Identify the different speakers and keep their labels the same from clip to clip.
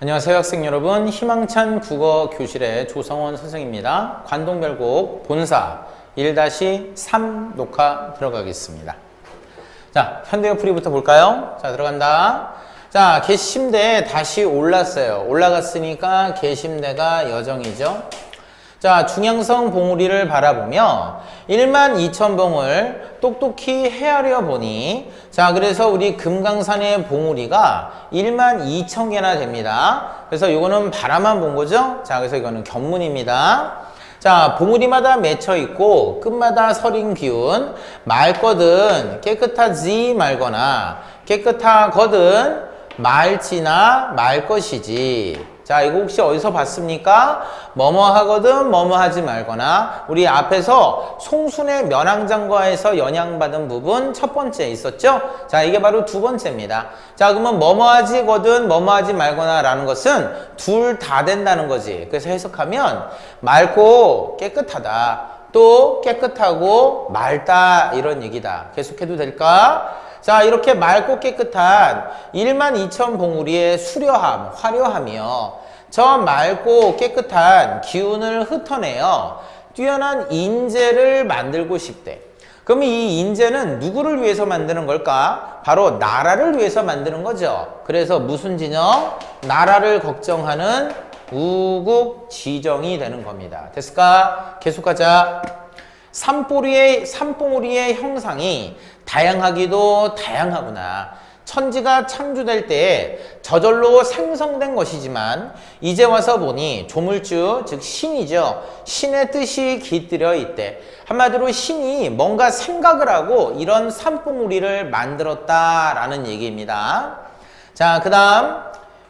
Speaker 1: 안녕하세요 학생 여러분, 희망찬 국어 교실의 조성원 선생입니다. 관동별곡 본사 1-3 녹화 들어가겠습니다. 자, 현대어 풀이부터 볼까요? 자, 들어간다. 자, 개심대 다시 올랐어요. 올라갔으니까 개심대가 여정이죠. 자, 중앙성 봉우리를 바라보며 12,000봉을 똑똑히 헤아려 보니, 자, 그래서 우리 금강산의 봉우리가 12,000개나 됩니다. 그래서 이거는 바라만 본 거죠. 자, 그래서 이거는 견문입니다. 자, 봉우리마다 맺혀 있고 끝마다 서린 기운, 맑거든 깨끗하지 말거나 깨끗하거든 맑지나 말 것이지. 자, 이거 혹시 어디서 봤습니까? 뭐뭐 하거든 뭐뭐 하지 말거나. 우리 앞에서 송순의 면왕장과에서 영향받은 부분 첫 번째 있었죠? 자, 이게 바로 두 번째입니다. 자, 그러면 뭐뭐 하지거든 뭐뭐 하지 말거나 라는 것은 둘 다 된다는 거지. 그래서 해석하면 맑고 깨끗하다, 또 깨끗하고 맑다, 이런 얘기다. 계속해도 될까? 자, 이렇게 맑고 깨끗한 12,000봉우리의 수려함, 화려하며 저 맑고 깨끗한 기운을 흩어내어 뛰어난 인재를 만들고 싶대. 그럼 이 인재는 누구를 위해서 만드는 걸까? 바로 나라를 위해서 만드는 거죠. 그래서 무슨 진영? 나라를 걱정하는 우국지정이 되는 겁니다. 됐을까? 계속하자. 산봉우리의 형상이 다양하기도 다양하구나. 천지가 창조될 때 저절로 생성된 것이지만 이제 와서 보니 조물주, 즉 신이죠. 신의 뜻이 깃들여 있대. 한마디로 신이 뭔가 생각을 하고 이런 산봉우리를 만들었다라는 얘기입니다. 자, 그 다음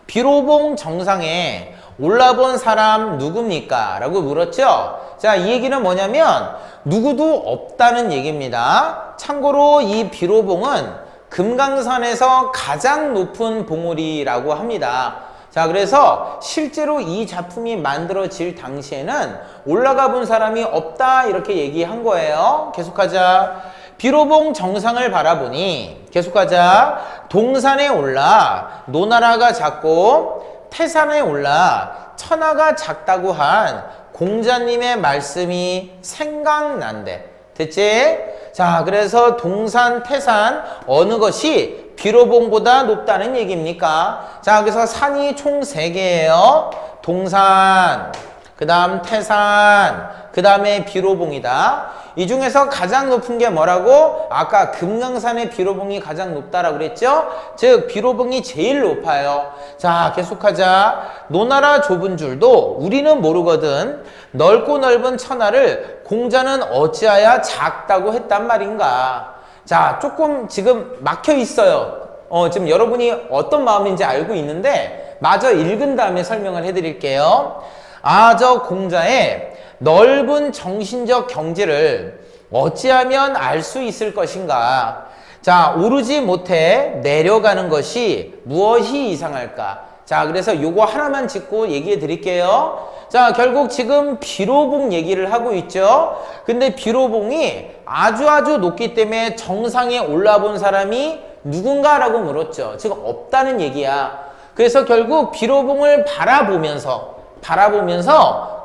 Speaker 1: 비로봉 정상에 올라본 사람 누굽니까? 라고 물었죠. 자, 이 얘기는 뭐냐면 누구도 없다는 얘기입니다. 참고로 이 비로봉은 금강산에서 가장 높은 봉우리라고 합니다. 자, 그래서 실제로 이 작품이 만들어질 당시에는 올라가 본 사람이 없다, 이렇게 얘기한 거예요. 계속하자. 비로봉 정상을 바라보니, 계속하자. 동산에 올라 노나라가 작고 태산에 올라 천하가 작다고 한 공자님의 말씀이 생각난대. 됐지? 자, 그래서 동산, 태산 어느 것이 비로봉보다 높다는 얘기입니까? 자, 그래서 산이 총 3개예요. 동산, 그 다음 태산, 그 다음에 비로봉이다. 이 중에서 가장 높은 게 뭐라고? 아까 금강산의 비로봉이 가장 높다라고 그랬죠? 즉 비로봉이 제일 높아요. 자, 계속하자. 노나라 좁은 줄도 우리는 모르거든 넓고 넓은 천하를 공자는 어찌하여 작다고 했단 말인가. 자, 조금 지금 막혀 있어요. 지금 여러분이 어떤 마음인지 알고 있는데 마저 읽은 다음에 설명을 해드릴게요. 아, 저 공자의 넓은 정신적 경지를 어찌하면 알 수 있을 것인가. 자, 오르지 못해 내려가는 것이 무엇이 이상할까. 자, 그래서 요거 하나만 짚고 얘기해 드릴게요. 자, 결국 지금 비로봉 얘기를 하고 있죠. 근데 비로봉이 아주 높기 때문에 정상에 올라본 사람이 누군가라고 물었죠. 지금 없다는 얘기야. 그래서 결국 비로봉을 바라보면서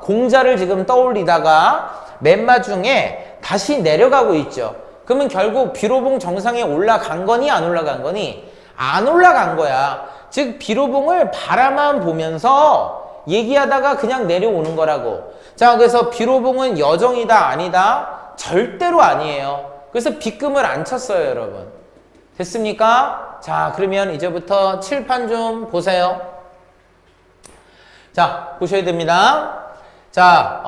Speaker 1: 공자를 지금 떠올리다가 맨 마중에 다시 내려가고 있죠. 그러면 결국 비로봉 정상에 올라간 거니 안 올라간 거니? 안 올라간 거야. 즉 비로봉을 바라만 보면서 얘기하다가 그냥 내려오는 거라고. 자, 그래서 비로봉은 여정이다 아니다? 절대로 아니에요. 그래서 빗금을 안 쳤어요, 여러분. 됐습니까? 자, 그러면 이제부터 칠판 좀 보세요. 자, 보셔야 됩니다. 자,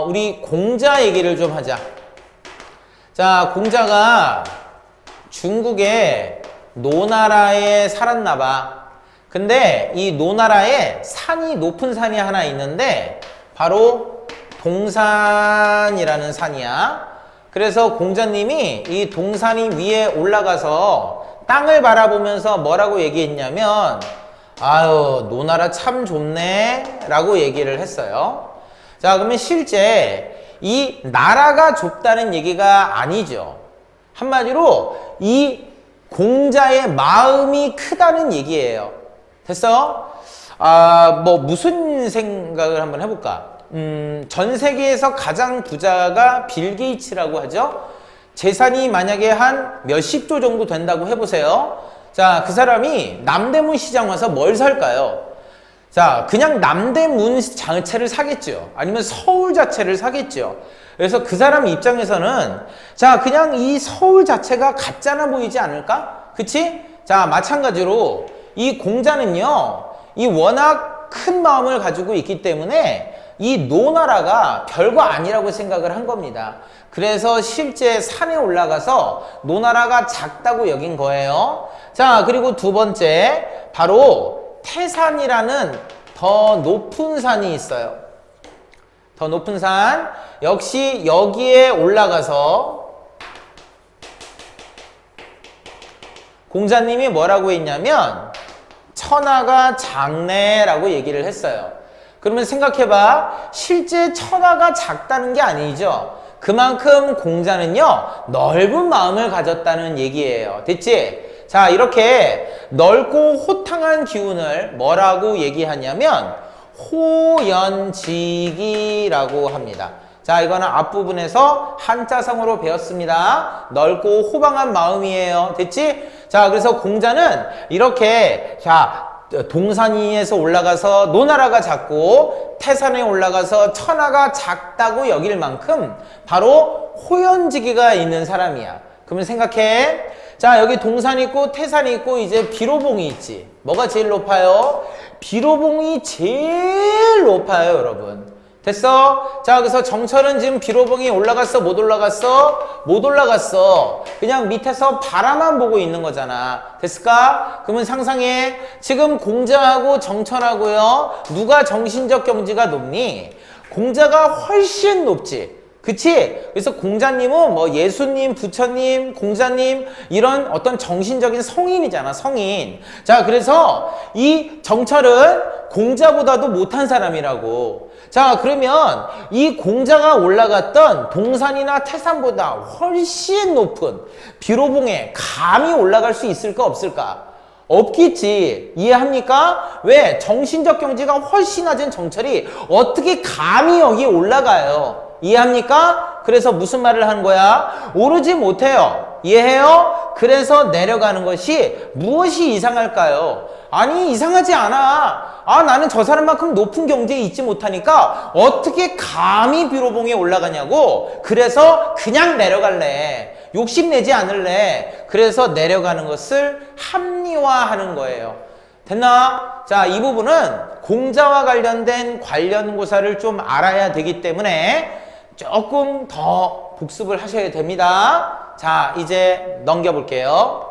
Speaker 1: 우리 공자 얘기를 좀 하자. 자, 공자가 중국의 노나라에 살았나 봐. 근데 이 노나라에 산이 높은 산이 하나 있는데 바로 동산이라는 산이야. 그래서 공자님이 이 동산이 위에 올라가서 땅을 바라보면서 뭐라고 얘기했냐면 아유, 노나라 참 좋네 라고 얘기를 했어요. 자, 그러면 실제 이 나라가 좁다는 얘기가 아니죠. 한마디로 이 공자의 마음이 크다는 얘기예요. 됐어? 뭐 무슨 생각을 한번 해볼까? 전 세계에서 가장 부자가 빌 게이츠라고 하죠. 재산이 만약에 한 몇십 조 정도 된다고 해보세요. 자, 그 사람이 남대문 시장 와서 뭘 살까요? 자, 그냥 남대문 자체를 사겠죠. 아니면 서울 자체를 사겠죠. 그래서 그 사람 입장에서는 자, 그냥 이 서울 자체가 가짜나 보이지 않을까? 그치? 자, 마찬가지로 이 공자는요, 이 워낙 큰 마음을 가지고 있기 때문에 이 노나라가 별거 아니라고 생각을 한 겁니다. 그래서 실제 산에 올라가서 노나라가 작다고 여긴 거예요. 자, 그리고 두 번째, 바로 태산이라는 더 높은 산이 있어요. 더 높은 산. 역시 여기에 올라가서 공자님이 뭐라고 했냐면 천하가 작네라고 얘기를 했어요. 그러면 생각해봐. 실제 천하가 작다는 게 아니죠. 그만큼 공자는요, 넓은 마음을 가졌다는 얘기예요. 됐지? 자, 이렇게 넓고 호탕한 기운을 뭐라고 얘기하냐면 호연지기라고 합니다. 자, 이거는 앞부분에서 한자성어로 배웠습니다. 넓고 호방한 마음이에요. 됐지? 자, 그래서 공자는 이렇게, 자, 동산위에서 올라가서 노나라가 작고 태산에 올라가서 천하가 작다고 여길 만큼 바로 호연지기가 있는 사람이야. 그러면 생각해. 자, 여기 동산이 있고 태산이 있고 이제 비로봉이 있지. 뭐가 제일 높아요? 비로봉이 제일 높아요, 여러분. 됐어? 자, 그래서 정철은 지금 비로봉이 올라갔어? 못 올라갔어? 못 올라갔어. 그냥 밑에서 바라만 보고 있는 거잖아. 됐을까? 그러면 상상해. 지금 공자하고 정철하고요, 누가 정신적 경지가 높니? 공자가 훨씬 높지. 그치? 그래서 공자님은 뭐 예수님, 부처님, 공자님 이런 어떤 정신적인 성인이잖아, 성인. 자, 그래서 이 정철은 공자보다도 못한 사람이라고. 자, 그러면 이 공자가 올라갔던 동산이나 태산보다 훨씬 높은 비로봉에 감히 올라갈 수 있을까 없을까? 없겠지. 이해합니까? 왜? 정신적 경지가 훨씬 낮은 정철이 어떻게 감히 여기에 올라가요? 이해합니까? 그래서 무슨 말을 하는 거야? 오르지 못해요. 이해해요? 그래서 내려가는 것이 무엇이 이상할까요? 아니, 이상하지 않아. 아, 나는 저 사람만큼 높은 경지에 있지 못하니까 어떻게 감히 비로봉에 올라가냐고. 그래서 그냥 내려갈래. 욕심내지 않을래. 그래서 내려가는 것을 합리화하는 거예요. 됐나? 자, 이 부분은 공자와 관련된 관련고사를 좀 알아야 되기 때문에 조금 더 복습을 하셔야 됩니다. 자, 이제 넘겨볼게요.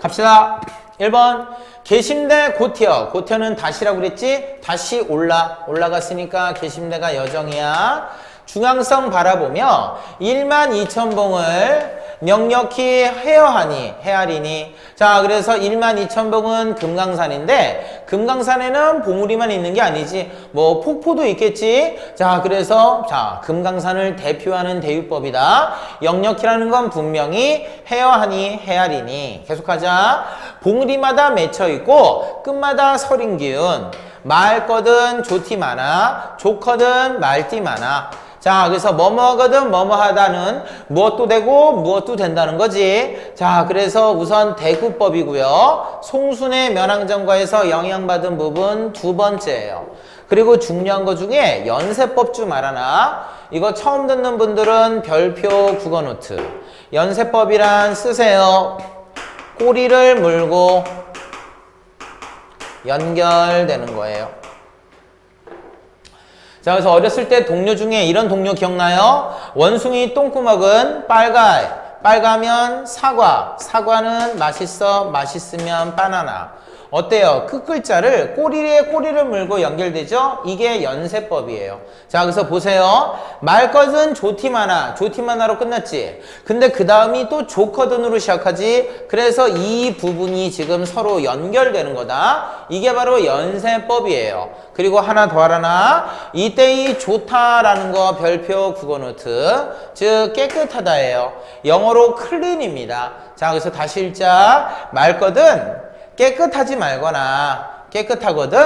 Speaker 1: 갑시다. 1번 계심대 고티어. 고티어는 다시라고 그랬지? 다시 올라갔으니까 계심대가 여정이야. 중앙성 바라보며 12,000봉을 넉넉히 헤아리니. 자, 그래서 12,000봉은 금강산인데 금강산에는 봉우리만 있는 게 아니지. 뭐 폭포도 있겠지. 자, 그래서 자, 금강산을 대표하는 대유법이다. 넉넉히라는 건 분명히 헤아리니. 계속하자. 봉우리마다 맺혀 있고 끝마다 서린 기운. 말 거든 조티 많아. 조거든 말띠 많아. 자, 그래서 뭐뭐하거든 뭐뭐하다는 무엇도 되고 무엇도 된다는 거지. 자, 그래서 우선 대구법이고요. 송순의 면왕정과에서 영향받은 부분 두 번째예요. 그리고 중요한 거 중에 연세법 좀 알아놔. 이거 처음 듣는 분들은 별표 국어노트. 연세법이란 쓰세요. 꼬리를 물고 연결되는 거예요. 자, 그래서 어렸을 때 동료 중에 이런 동료 기억나요? 원숭이 똥구멍은 빨가면 사과, 사과는 맛있으면 바나나. 어때요? 끝글자를 꼬리에 꼬리를 물고 연결되죠? 이게 연세법이에요. 자, 그래서 보세요. 말것은 조팀 하나로 끝났지. 근데 그 다음이 또 조커든으로 시작하지. 그래서 이 부분이 지금 서로 연결되는 거다. 이게 바로 연세법이에요. 그리고 하나 더 하라나. 이때의 좋다라는 거 별표 국어노트. 즉 깨끗하다예요. 영어로 clean입니다. 자, 그래서 다시 읽자. 말거든 깨끗하지 말거나 깨끗하거든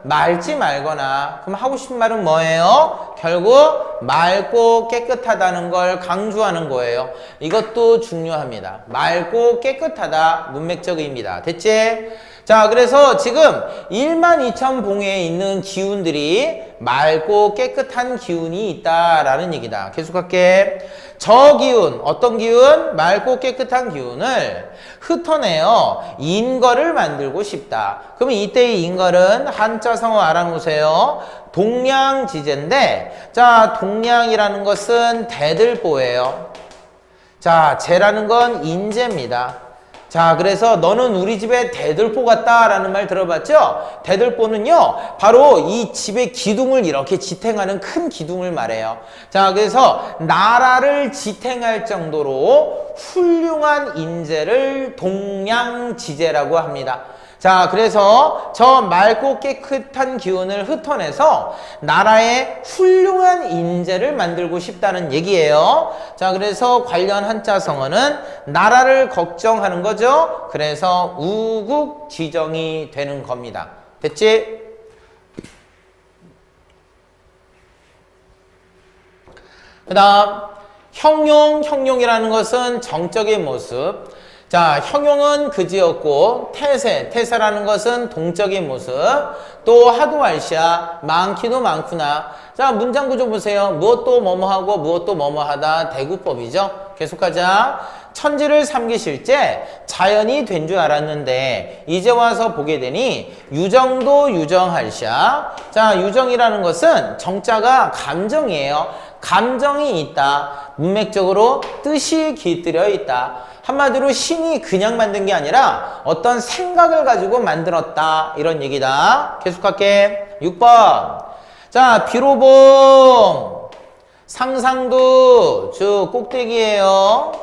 Speaker 1: 맑지 말거나. 그럼 하고 싶은 말은 뭐예요? 결국 맑고 깨끗하다는 걸 강조하는 거예요. 이것도 중요합니다. 맑고 깨끗하다 문맥적 의미다. 됐지? 자, 그래서 지금 12,000봉에 있는 기운들이 맑고 깨끗한 기운이 있다라는 얘기다. 계속할게. 저 기운, 어떤 기운? 맑고 깨끗한 기운을 흩어내어 인거를 만들고 싶다. 그러면 이때의 인거는 한자성어 알아놓으세요. 동량지제인데, 자, 동량이라는 것은 대들보예요. 자, 제라는 건 인재입니다. 자, 그래서 너는 우리 집에 대들보 같다 라는 말 들어봤죠? 대들보는요 바로 이 집의 기둥을 이렇게 지탱하는 큰 기둥을 말해요. 자, 그래서 나라를 지탱할 정도로 훌륭한 인재를 동량지제라고 합니다. 자, 그래서 저 맑고 깨끗한 기운을 흩어내서 나라의 훌륭한 인재를 만들고 싶다는 얘기예요. 자, 그래서 관련 한자성어는 나라를 걱정하는 거죠. 그래서 우국지정이 되는 겁니다. 됐지? 그 다음 형용이라는 것은 정적인 모습. 자, 형용은 그지였고 태세라는 것은 동적인 모습. 또 하도 알샤, 많기도 많구나. 자, 문장 구조 보세요. 무엇도 뭐뭐하고 무엇도 뭐뭐하다 대구법이죠. 계속하자. 천지를 삼기실 때 자연이 된 줄 알았는데 이제 와서 보게 되니 유정도 유정할샤. 자, 유정이라는 것은 정자가 감정이에요. 감정이 있다. 문맥적으로 뜻이 깃들여 있다. 한마디로 신이 그냥 만든 게 아니라 어떤 생각을 가지고 만들었다. 이런 얘기다. 계속할게. 6번. 자, 비로봉. 상상도 즉 꼭대기예요.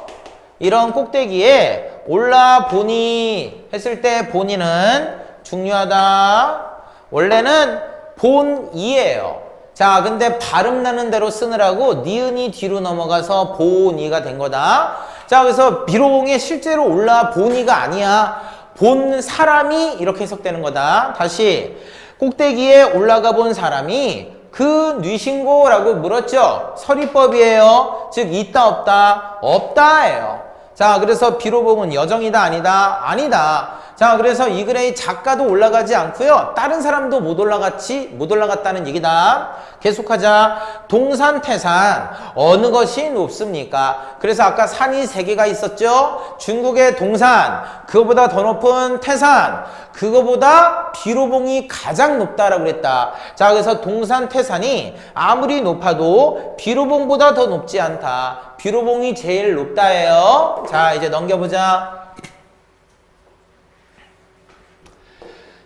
Speaker 1: 이런 꼭대기에 올라보니 했을 때 보니는 중요하다. 원래는 본이에요. 자, 근데 발음 나는 대로 쓰느라고 니은이 뒤로 넘어가서 보니가 된 거다. 자, 그래서 비로봉에 실제로 올라보니가 아니야. 본 사람이 이렇게 해석되는 거다. 다시 꼭대기에 올라가 본 사람이 그 뉘신고라고 물었죠. 서리법이에요. 즉 있다 없다? 없다예요. 자, 그래서 비로봉은 여정이다 아니다? 아니다. 자, 그래서 이 글의 작가도 올라가지 않고요. 다른 사람도 못 올라갔다는 얘기다. 계속하자. 동산, 태산. 어느 것이 높습니까? 그래서 아까 산이 3개가 있었죠? 중국의 동산, 그거보다 더 높은 태산, 그거보다 비로봉이 가장 높다라고 그랬다. 자, 그래서 동산, 태산이 아무리 높아도 비로봉보다 더 높지 않다. 비로봉이 제일 높다예요. 자, 이제 넘겨보자.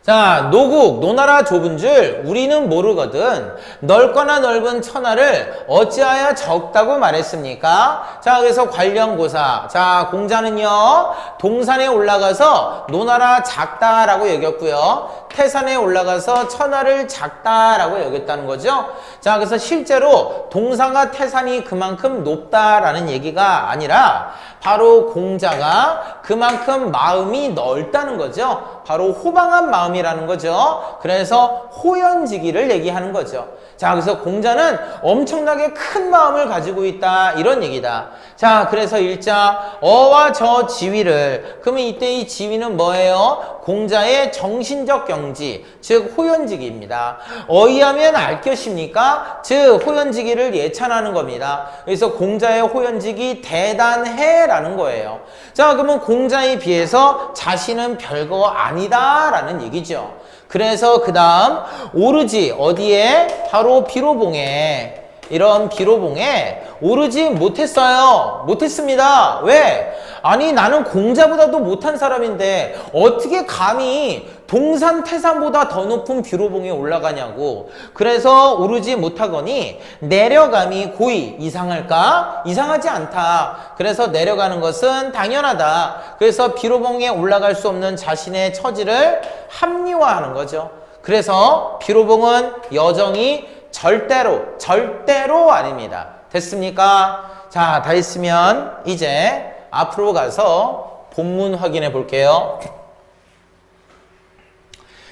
Speaker 1: 자, 노국, 노나라 좁은 줄 우리는 모르거든. 넓거나 넓은 천하를 어찌하여 적다고 말했습니까? 자, 그래서 관련고사. 자, 공자는요, 동산에 올라가서 노나라 작다라고 여겼고요. 태산에 올라가서 천하를 작다라고 여겼다는 거죠. 자, 그래서 실제로 동산과 태산이 그만큼 높다라는 얘기가 아니라 바로 공자가 그만큼 마음이 넓다는 거죠. 바로 호방한 마음이라는 거죠. 그래서 호연지기를 얘기하는 거죠. 자, 그래서 공자는 엄청나게 큰 마음을 가지고 있다 이런 얘기다. 자, 그래서 일자 어와 저 지위를, 그러면 이때 이 지위는 뭐예요? 공자의 정신적 경지, 즉 호연지기입니다. 어이하면 알 것입니까? 즉 호연지기를 예찬하는 겁니다. 그래서 공자의 호연지기 대단해 라는 거예요. 자, 그러면 공자에 비해서 자신은 별거 아니다 라는 얘기죠. 그래서 그 다음 오르지 어디에? 바로 비로봉에. 이런 비로봉에 오르지 못했어요. 못했습니다. 왜? 아니, 나는 공자보다도 못한 사람인데 어떻게 감히 동산 태산보다 더 높은 비로봉에 올라가냐고. 그래서 오르지 못하거니 내려감이 고이. 이상할까? 이상하지 않다. 그래서 내려가는 것은 당연하다. 그래서 비로봉에 올라갈 수 없는 자신의 처지를 합리화하는 거죠. 그래서 비로봉은 여정이 절대로 아닙니다. 됐습니까? 자, 다 했으면 이제 앞으로 가서 본문 확인해 볼게요.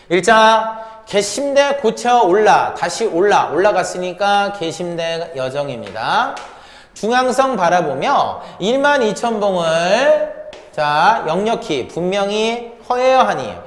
Speaker 1: 일자 개심대 고쳐 다시 올라갔으니까 개심대 여정입니다. 중앙성 바라보며 12,000봉을 자 역력히 분명히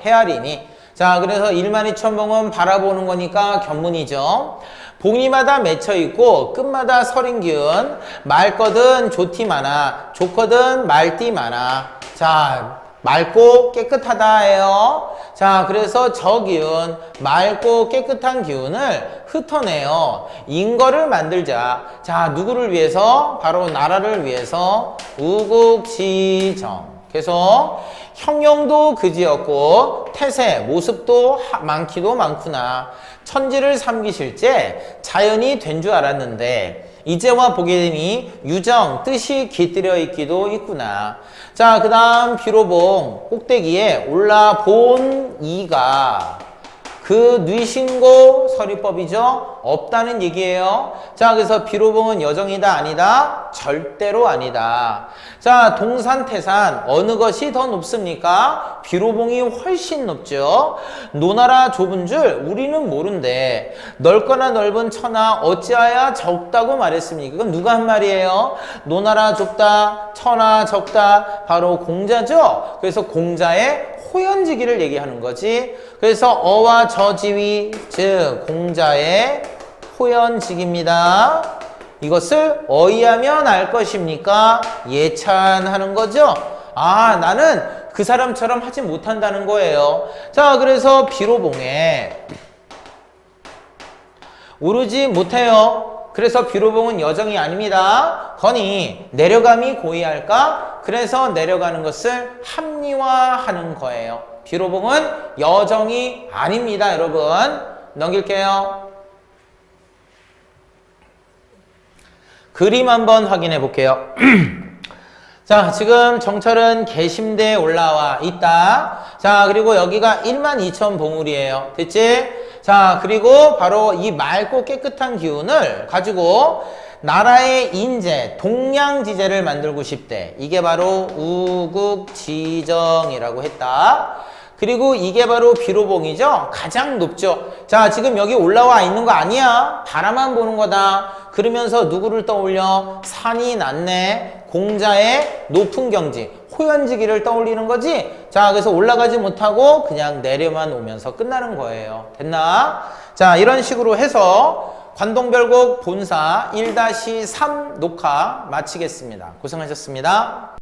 Speaker 1: 헤아리니 자 그래서 12,000봉은 바라보는 거니까 견문이죠. 봉이마다 맺혀 있고 끝마다 서린 기운 맑거든 좋티 많아 좋거든 말띠 많아. 자 맑고 깨끗하다예요. 자 그래서 저 기운 맑고 깨끗한 기운을 흩어내요. 인거를 만들자. 자 누구를 위해서? 바로 나라를 위해서 우국지정. 그래서 형용도 그지였고 태세 모습도 많기도 많구나. 천지를 삼기실제 자연이 된 줄 알았는데 이제와 보게 되니 유정 뜻이 깃들여 있기도 있구나. 자 그 다음 비로봉 꼭대기에 올라본 이가 그 뉘신고 서리법이죠. 없다는 얘기예요. 자 그래서 비로봉은 여정이다 아니다? 절대로 아니다. 자 동산태산 어느 것이 더 높습니까? 비로봉이 훨씬 높죠. 노나라 좁은 줄 우리는 모른대. 넓거나 넓은 천하 어찌하여 적다고 말했습니까? 이건 누가 한 말이에요? 노나라 좁다 천하 적다 바로 공자죠. 그래서 공자의 호연지기를 얘기하는 거지. 그래서 어와 저지위 즉 공자의 호연지기입니다. 이것을 어이하면 알 것입니까? 예찬하는 거죠. 아 나는 그 사람처럼 하지 못한다는 거예요. 자 그래서 비로봉에 오르지 못해요. 그래서 비로봉은 여정이 아닙니다. 거니 내려감이 고이할까? 그래서 내려가는 것을 합리화하는 거예요. 비로봉은 여정이 아닙니다. 여러분 넘길게요. 그림 한번 확인해 볼게요. 자 지금 정철은 개심대에 올라와 있다. 자 그리고 여기가 12,000봉우리예요. 됐지? 자 그리고 바로 이 맑고 깨끗한 기운을 가지고 나라의 인재, 동량지제를 만들고 싶대. 이게 바로 우국지정이라고 했다. 그리고 이게 바로 비로봉이죠. 가장 높죠. 자 지금 여기 올라와 있는 거 아니야. 바라만 보는 거다. 그러면서 누구를 떠올려? 산이 낮네. 공자의 높은 경지, 호연지기를 떠올리는 거지. 자 그래서 올라가지 못하고 그냥 내려만 오면서 끝나는 거예요. 됐나? 자 이런 식으로 해서 관동별곡 본사 1-3 녹화 마치겠습니다. 고생하셨습니다.